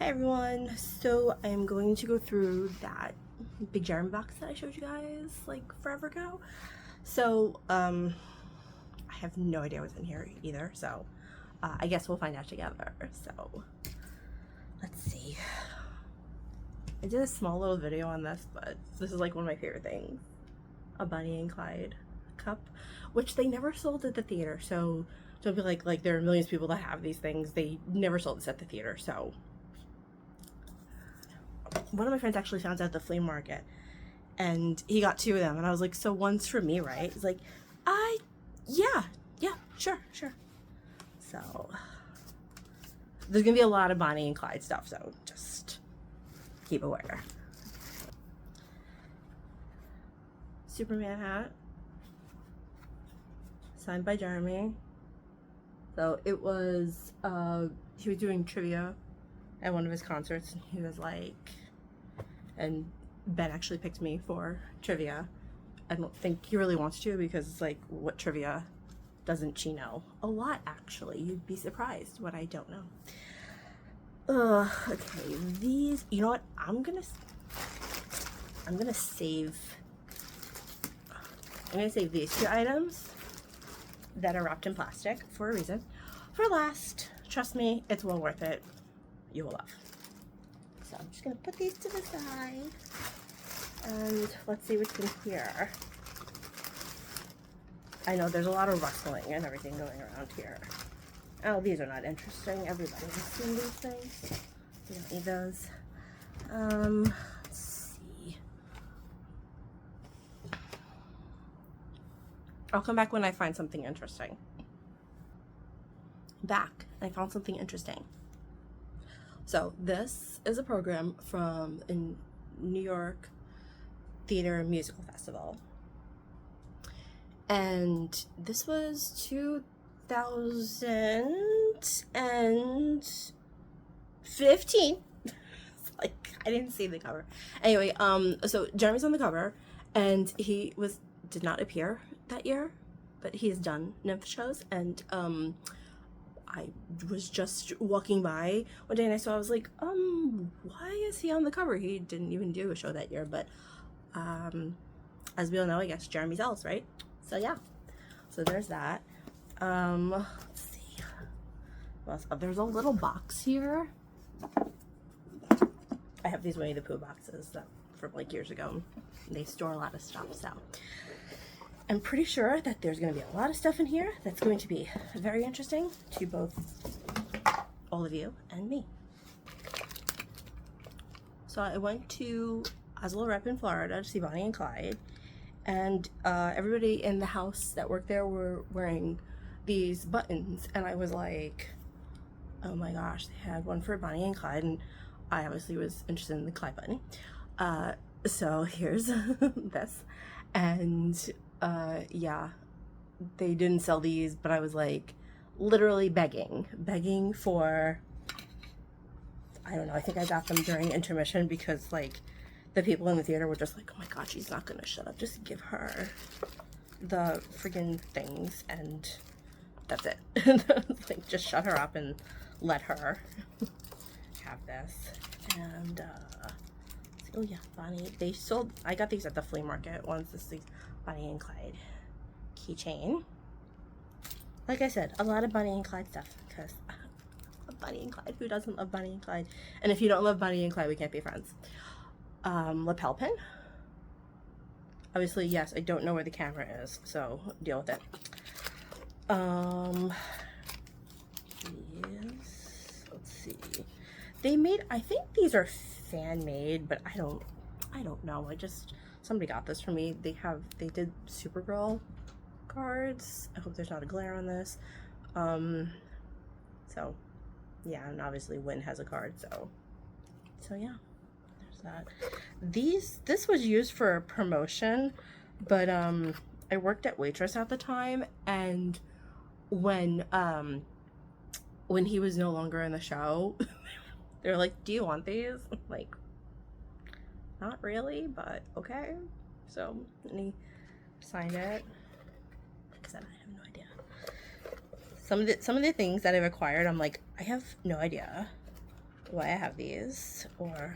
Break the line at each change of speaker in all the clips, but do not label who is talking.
Hi everyone, so I'm going to go through that Big Jeremy box that I showed you guys like forever ago. So I have no idea what's in here either, so I guess we'll find out together. So let's see. I did a small little video on this, but this is like one of my favorite things. A Bonnie and Clyde cup, which they never sold at the theater, so don't be like there are millions of people that have these things. They never sold this at the theater, so one of my friends actually found out at the flea market and he got two of them, and I was like, so one's for me, right? He's like, yeah, sure. So there's gonna be a lot of Bonnie and Clyde stuff, so just keep aware. Superman hat signed by Jeremy. So it was he was doing trivia at one of his concerts, and he was like, and Ben actually picked me for trivia. I don't think he really wants to, because it's like, what trivia doesn't she know? A lot, actually. You'd be surprised what I don't know. Okay, these, you know what? I'm gonna save these two items that are wrapped in plastic for a reason. For last, trust me, it's well worth it. You will love. So I'm just gonna put these to the side, and let's see what's in here. I know there's a lot of rustling and everything going around here. Oh, these are not interesting. Everybody has seen these things. We don't need those. Let's see. I'll come back when I find something interesting. Back, I found something interesting. So this is a program from in New York Theater and Musical Festival, and this was 2015. Like, I didn't see the cover. Anyway, so Jeremy's on the cover, and he did not appear that year, but he has done nymph shows, and I was just walking by one day and I saw, I was like, why is he on the cover? He didn't even do a show that year, but as we all know, I guess Jeremy's else, right? So yeah, so there's that. Let's see. What else? Oh, there's a little box here. I have these Winnie the Pooh boxes that from like years ago. They store a lot of stuff, so I'm pretty sure that there's going to be a lot of stuff in here that's going to be very interesting to both all of you and me. So I went to Oslo Rep in Florida to see Bonnie and Clyde, and everybody in the house that worked there were wearing these buttons, and I was like, oh my gosh, they had one for Bonnie and Clyde, and I obviously was interested in the Clyde button. So here's this, and yeah, they didn't sell these, but I was like literally begging for, I don't know, I think I got them during intermission, because like the people in the theater were just like, oh my god, she's not gonna shut up, just give her the friggin' things and that's it. Like, just shut her up and let her have this. And oh yeah, Bonnie, they sold, I got these at the flea market once. This is Bonnie and Clyde keychain. Like I said, a lot of Bonnie and Clyde stuff, because I love Bonnie and Clyde. Who doesn't love Bonnie and Clyde? And if you don't love Bonnie and Clyde, we can't be friends. Lapel pin. Obviously, yes, I don't know where the camera is, so deal with it. Let's see. They made, I think these are fan made, but I don't know. Somebody got this for me. They did Supergirl cards. I hope there's not a glare on this. So yeah, and obviously Win has a card, so yeah, there's that. This was used for a promotion, but I worked at Waitress at the time, and when he was no longer in the show, they were like, do you want these? I'm like, not really, but okay. So, and he signed it. Like I said, I have no idea. Some of the things that I've acquired, I'm like, I have no idea why I have these or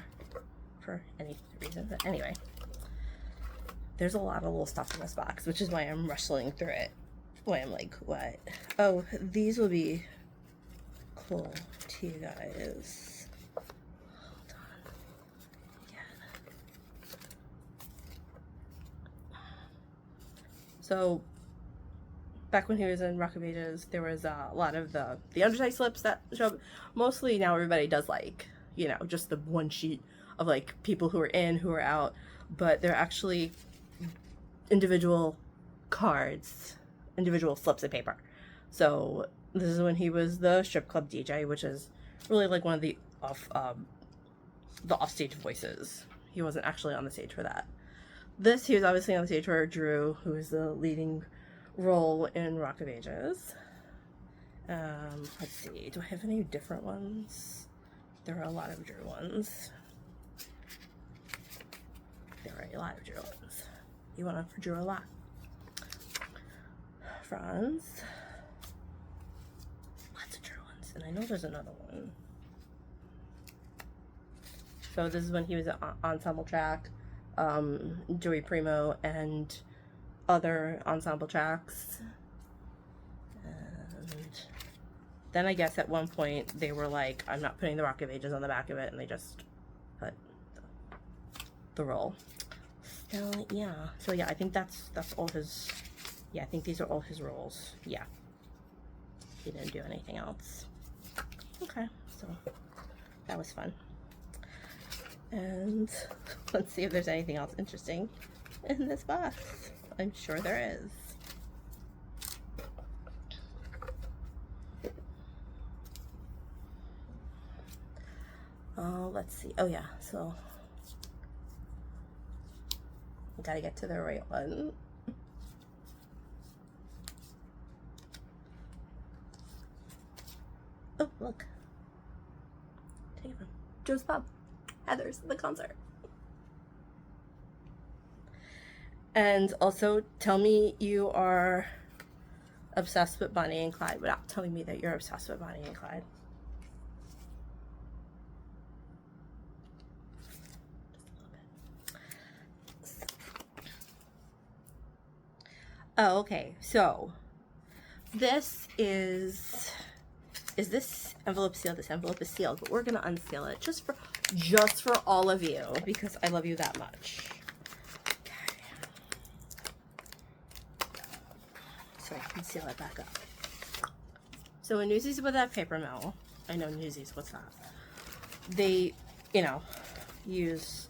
for any reason, but anyway, there's a lot of little stuff in this box, which is why I'm rustling through it. Why I'm like, what? Oh, these will be cool to you guys. Hold on. Yeah. So back when he was in Rock of Ages, there was a lot of the underside slips that show up. Mostly now everybody does like, you know, just the one sheet of like people who are in, who are out, but they're actually individual cards, individual slips of paper. So this is when he was the strip club DJ, which is really like one of the offstage voices. He wasn't actually on the stage for that. This, he was obviously on the stage for Drew, who is the leading role in Rock of Ages. Let's see, do I have any different ones? There are a lot of Drew ones. There are a lot of Drew ones. You want to Drew a lot. Franz. Lots of Drew ones. And I know there's another one. So this is when he was an ensemble track. Joey Primo and other ensemble tracks. And then I guess at one point they were like, I'm not putting the Rock of Ages on the back of it, and they just put the role. So yeah. So yeah, I think that's all his, yeah, I think these are all his roles. Yeah. He didn't do anything else. Okay, so that was fun. And let's see if there's anything else interesting in this box. I'm sure there is. Let's see. Oh yeah, so we gotta get to the right one. Oh, look. Take it from Joe's Pub. Heather's, the concert. And also, tell me you are obsessed with Bonnie and Clyde without telling me that you're obsessed with Bonnie and Clyde. Oh, okay. So, this is this envelope sealed? This envelope is sealed, but we're gonna unseal it just for all of you because I love you that much. Okay. So I can seal it back up. So in Newsies with that paper mill, I know Newsies, what's that? They, you know, use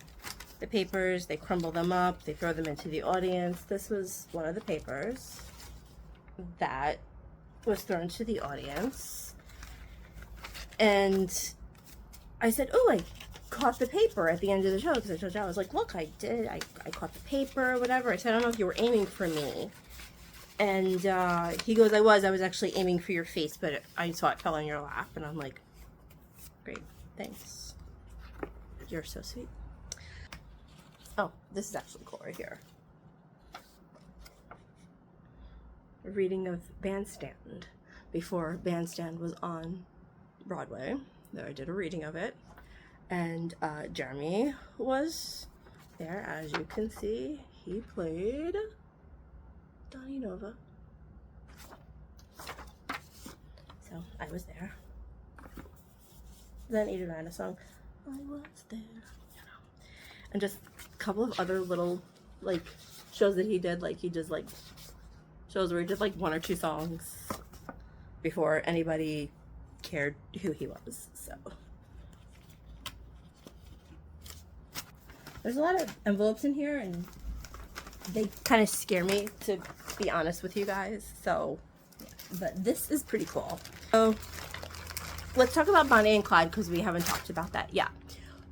the papers, they crumble them up, they throw them into the audience. This was one of the papers that was thrown to the audience. And I said, oh, I caught the paper at the end of the show, because I told you, I was like, look, I caught the paper, whatever. I said, I don't know if you were aiming for me. And he goes, I was actually aiming for your face, but I saw it fell on your lap. And I'm like, great, thanks. You're so sweet. Oh, this is actually cool right here. A reading of Bandstand before Bandstand was on Broadway. There I did a reading of it. And Jeremy was there. As you can see, he played Donnie Nova. So I was there. Then Ada ran a song, I was there, you know. And just a couple of other little like shows that he did. Like he does like shows where he did like one or two songs before anybody cared who he was. So there's a lot of envelopes in here and they kind of scare me, to be honest with you guys. So, but this is pretty cool. So let's talk about Bonnie and Clyde, because we haven't talked about that yet.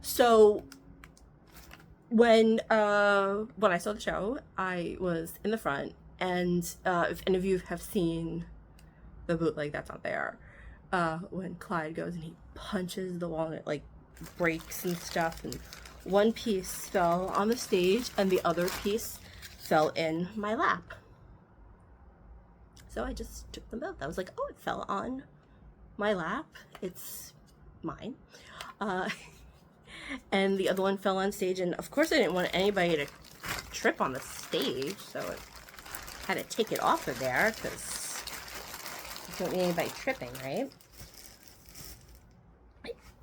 So when I saw the show, I was in the front, and if any of you have seen the bootleg that's out there, when Clyde goes and he punches the wall and it like breaks and stuff, and one piece fell on the stage and the other piece fell in my lap. So I just took them both. I was like, oh, it fell on my lap. It's mine. Uh, and the other one fell on stage, and of course I didn't want anybody to trip on the stage, so I had to take it off of there because you don't need anybody tripping, right?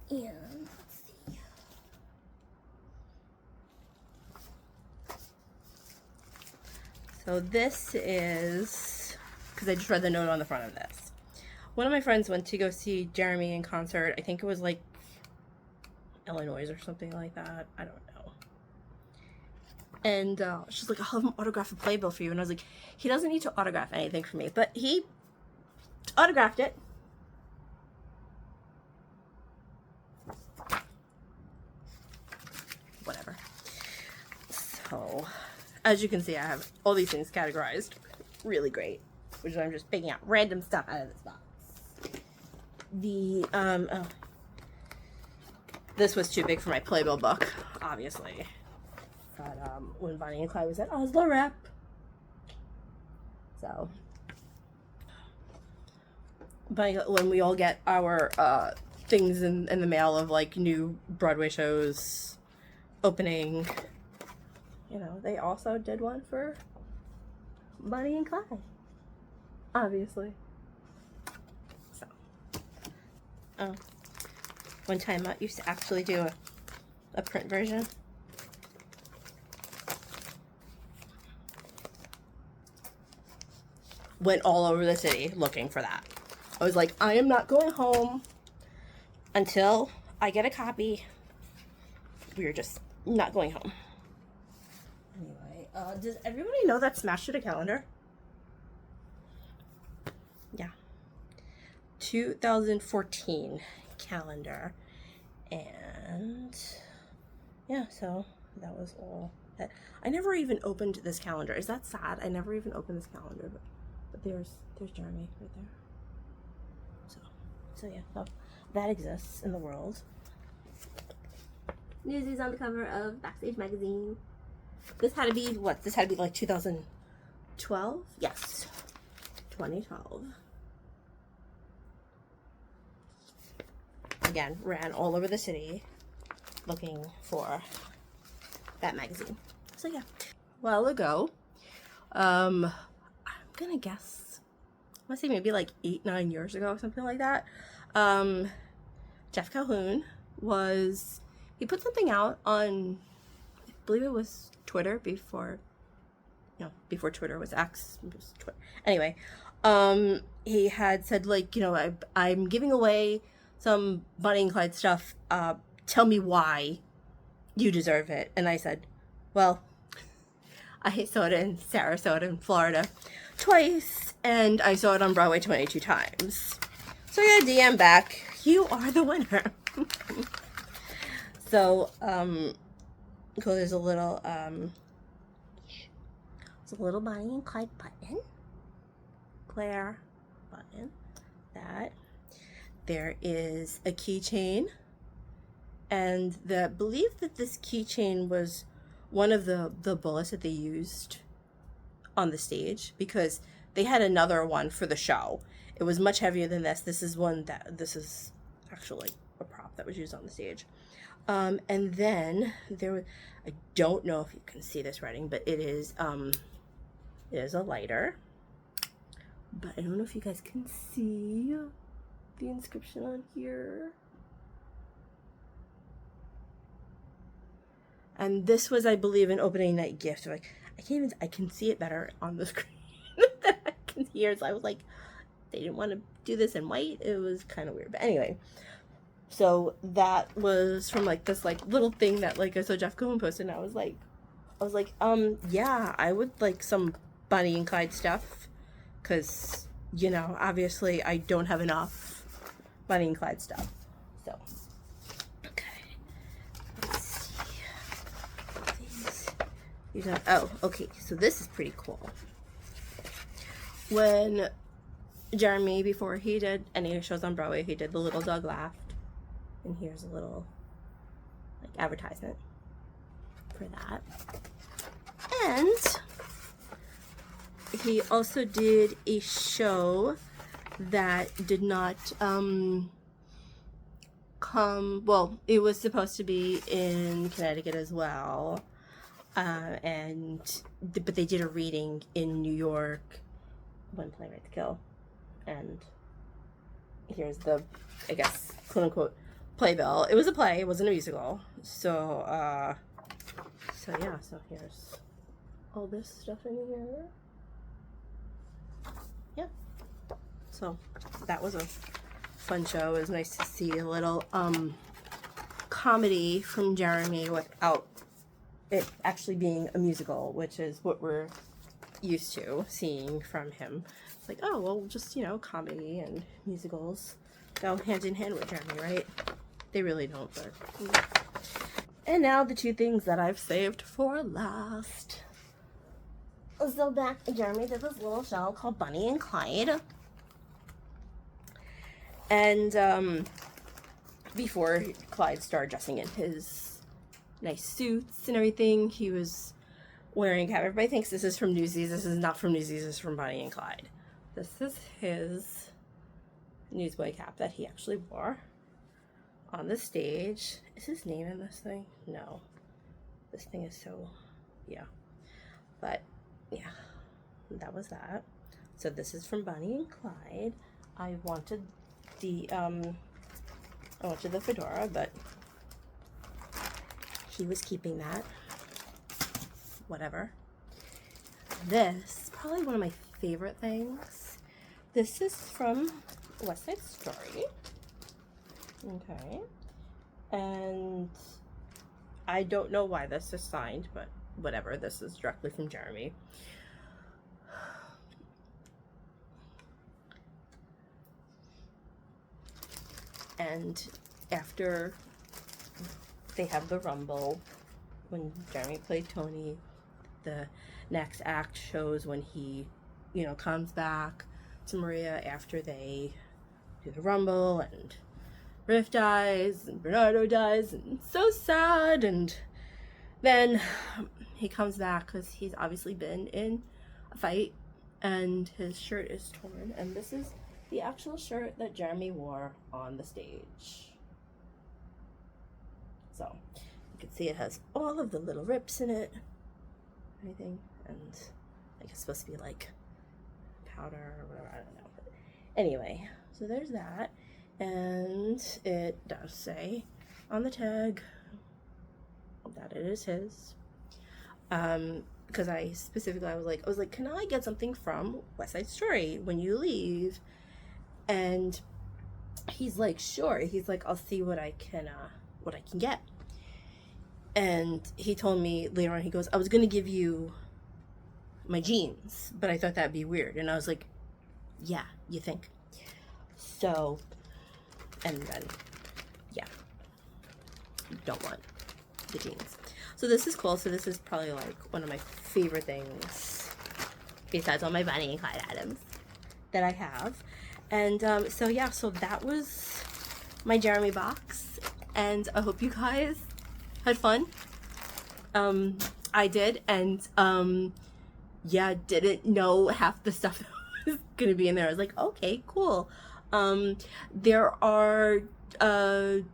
And let's see. So this is, because I just read the note on the front of this. One of my friends went to go see Jeremy in concert. I think it was like Illinois or something like that. I don't know. And she's like, I'll have him autograph a playbill for you. And I was like, he doesn't need to autograph anything for me. But he autographed it. Whatever. So, as you can see, I have all these things categorized really great, which is I'm just picking out random stuff out of this box. The, oh. This was too big for my playbill book, obviously. But, when Bonnie and Clyde was at Oslo Rep. So. But when we all get our, things in the mail of, like, new Broadway shows opening, you know, they also did one for Bonnie and Clyde. Obviously. So. Oh. One time I used to actually do a print version. Went all over the city looking for that. I was like, I am not going home until I get a copy. We were just not going home. Anyway, does everybody know that Smash Did a calendar? Yeah. 2014 calendar. And yeah, so that was all that. I never even opened this calendar. Is that sad? I never even opened this calendar, but there's Jeremy right there. So yeah, so that exists in the world. Newsies on the cover of Backstage magazine. This had to be what? This had to be like 2012? Yes. 2012. Again, ran all over the city looking for that magazine. So yeah. A while ago, I'm gonna guess, I want to say maybe like 8-9 years ago, something like that. Jeff Calhoun he put something out on, I believe it was Twitter before Twitter was X. It was Twitter. Anyway, he had said, like, you know, I'm giving away some Bonnie and Clyde stuff. Tell me why you deserve it. And I said, well, I saw it in Sarasota in Florida twice, and I saw it on Broadway 22 times. So I got a DM back, you are the winner. So, cool, there's a little Bonnie and Clyde button. Claire button. That. There is a keychain. And I believe that this keychain was one of the bullets that they used on the stage, because they had another one for the show. It was much heavier than this. This is actually a prop that was used on the stage. And then I don't know if you can see this writing, but it is a lighter. But I don't know if you guys can see the inscription on here. And this was, I believe, an opening night gift. So I can see it better on the screen than I can hear. So I was like, they didn't want to do this in white. It was kind of weird. But anyway, so that was from like this like little thing that like I saw Jeff Calhoun posted, and I was like, yeah, I would like some Bonnie and Clyde stuff, because, you know, obviously I don't have enough Bonnie and Clyde stuff. So, okay. Let's see. These are, oh, okay. So this is pretty cool. When Jeremy, before he did any shows on Broadway, he did The Little Dog Laughed. And here's a little like advertisement for that. And he also did a show that did not well, it was supposed to be in Connecticut as well. But they did a reading in New York when Playwright to Kill. And here's the, I guess, quote unquote, playbill. It was a play, it wasn't a musical. So yeah, so here's all this stuff in here. Yeah. So that was a fun show. It was nice to see a little comedy from Jeremy without it actually being a musical, which is what we're used to seeing from him. It's like, oh, well, just, comedy and musicals go hand in hand with Jeremy, right? They really don't, but... And now the two things that I've saved for last. So back, Jeremy did this little show called Bonnie and Clyde. And before Clyde started dressing in his nice suits and everything, he was wearing a cap. Everybody thinks this is from Newsies. This is not from Newsies. This is from Bonnie and Clyde. This is his newsboy cap that he actually wore on the stage. Is his name in this thing? No. This thing is so, yeah. But, yeah, that was that. So this is from Bonnie and Clyde. I wanted the fedora, but he was keeping that. Whatever. This, probably one of my favorite things. This is from West Side Story. Okay. And I don't know why this is signed, but whatever. This is directly from Jeremy. And after they have the Rumble, when Jeremy played Tony, the next act shows when he, comes back to Maria after they do the Rumble, and Riff dies, and Bernardo dies, and so sad, and then he comes back because he's obviously been in a fight, and his shirt is torn, and this is the actual shirt that Jeremy wore on the stage. So, you can see it has all of the little rips in it, everything, and I guess it's supposed to be like powder or whatever, I don't know. But anyway, so there's that, and it does say on the tag that it is his. Because I was like, can I get something from West Side Story when you leave? And he's like, sure. He's like, I'll see what I can get. And he told me later on, he goes, I was gonna give you my jeans, but I thought that'd be weird. And I was like, yeah, you think? So, and then, yeah, don't want the jeans. So this is cool. So this is probably like one of my favorite things, besides all my Bonnie and Clyde items that I have. And so yeah, so that was my Jeremy box, and I hope you guys had fun. I did, and yeah, didn't know half the stuff that was gonna be in there. I was like, okay, cool. There are 2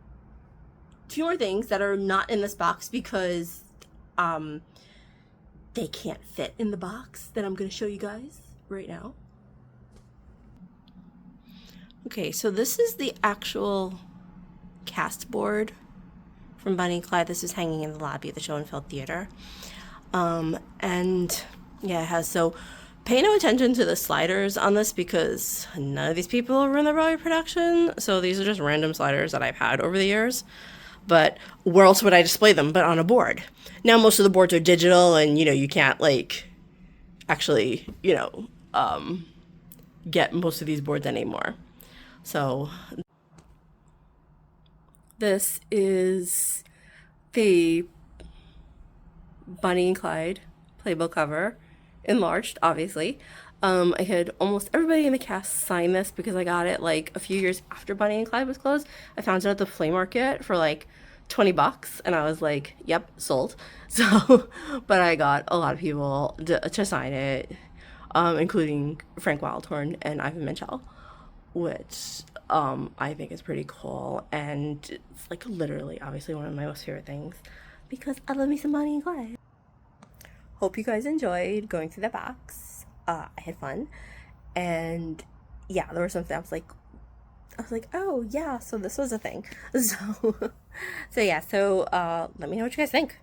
more things that are not in this box because they can't fit in the box that I'm gonna show you guys right now. Okay, so this is the actual cast board from Bonnie and Clyde. This is hanging in the lobby of the Schoenfeld Theater. And yeah, it has, so pay no attention to the sliders on this because none of these people were in the Broadway production. So these are just random sliders that I've had over the years. But where else would I display them but on a board? Now most of the boards are digital, and you can't actually get most of these boards anymore. So this is the Bonnie and Clyde playbill cover, enlarged, obviously. I had almost everybody in the cast sign this because I got it like a few years after Bonnie and Clyde was closed. I found it at the flea market for like $20, and I was like, yep, sold. So, but I got a lot of people to sign it, including Frank Wildhorn and Ivan Minchell, which I think is pretty cool, and it's like literally obviously one of my most favorite things because I love me some Bonnie and Clyde. Hope you guys enjoyed going through the box. I had fun, and yeah, there were some things I was like, oh yeah, so this was a thing. So so yeah, so let me know what you guys think.